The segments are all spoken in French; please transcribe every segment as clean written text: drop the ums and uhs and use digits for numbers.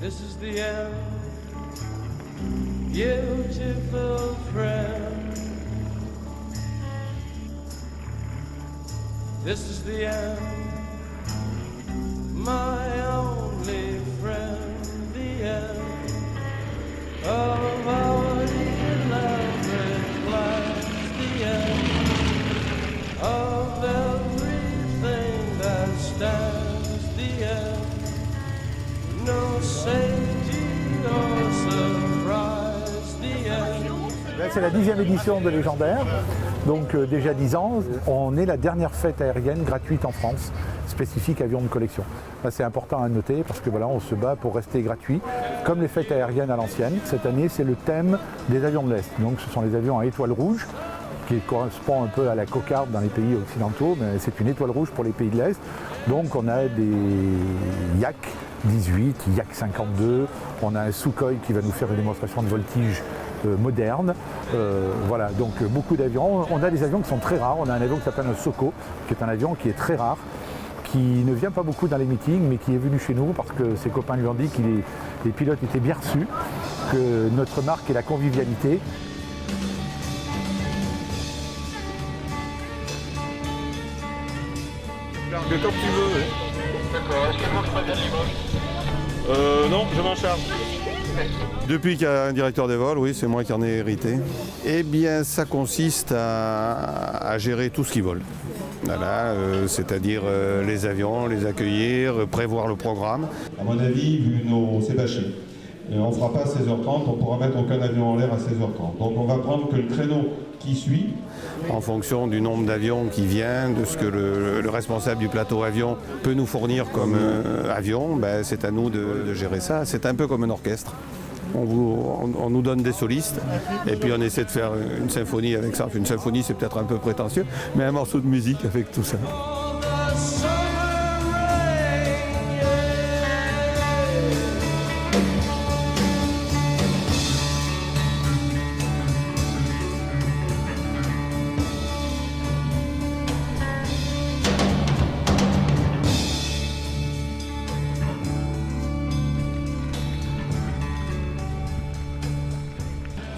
This is the end, beautiful friend. This is the end, my only friend, the end of our elaborate plans, the end of everything that stands, the end, no safety or surprise, the end. Là, c'est la 10e édition de Légendaire, donc déjà 10 ans. On est la dernière fête aérienne gratuite en France, spécifique avions de collection. Là, c'est important à noter parce que voilà, on se bat pour rester gratuit, comme les fêtes aériennes à l'ancienne. Cette année, c'est le thème des avions de l'Est. Donc ce sont les avions à étoile rouge, qui correspond un peu à la cocarde dans les pays occidentaux, mais c'est une étoile rouge pour les pays de l'Est. Donc on a des Yak 18, Yak 52, on a un Sukhoi qui va nous faire une démonstration de voltige moderne. Voilà, donc beaucoup d'avions. On a des avions qui sont très rares. On a un avion qui s'appelle un Soko, qui est un avion qui est très rare, qui ne vient pas beaucoup dans les meetings, mais qui est venu chez nous parce que ses copains lui ont dit que les pilotes étaient bien reçus, que notre marque est la convivialité. Que quand tu veux. D'accord, est-ce que vous prenez les Non, je m'en charge. Depuis qu'il y a un directeur des vols, oui, c'est moi qui en ai hérité. Eh bien, ça consiste à gérer tout ce qui vole. Voilà, c'est-à-dire les avions, les accueillir, prévoir le programme. À mon avis, vu nos c'est bâché. On ne fera pas à 16h30, on ne pourra mettre aucun avion en l'air à 16h30. Donc on va prendre que le créneau qui suit. En fonction du nombre d'avions qui vient, de ce que le responsable du plateau avion peut nous fournir comme avion, ben, c'est à nous de gérer ça. C'est un peu comme un orchestre. On nous donne des solistes et puis on essaie de faire une symphonie avec ça. Une symphonie, c'est peut-être un peu prétentieux, mais un morceau de musique avec tout ça.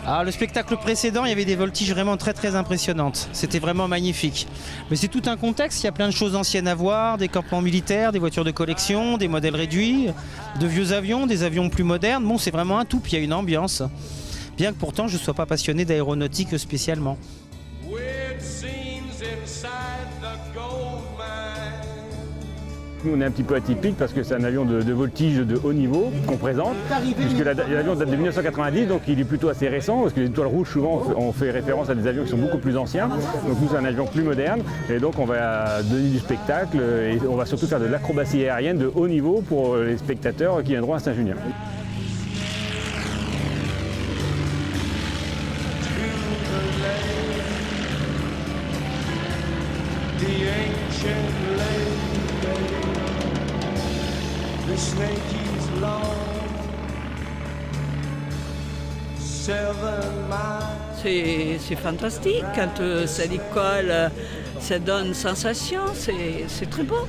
Alors le spectacle précédent, il y avait des voltiges vraiment très impressionnantes. C'était vraiment magnifique. Mais c'est tout un contexte, il y a plein de choses anciennes à voir, des campements militaires, des voitures de collection, des modèles réduits, de vieux avions, des avions plus modernes. Bon, c'est vraiment un tout, puis il y a une ambiance. Bien que pourtant je ne sois pas passionné d'aéronautique spécialement. Nous, on est un petit peu atypique parce que c'est un avion de voltige de haut niveau qu'on présente, puisque l'avion date de 1990, donc il est plutôt assez récent, parce que les étoiles rouges, souvent, on fait référence à des avions qui sont beaucoup plus anciens. Donc nous, c'est un avion plus moderne, et donc on va donner du spectacle, et on va surtout faire de l'acrobatie aérienne de haut niveau pour les spectateurs qui viendront à Saint-Junien. C'est fantastique quand ça décolle, ça donne sensation, c'est très beau.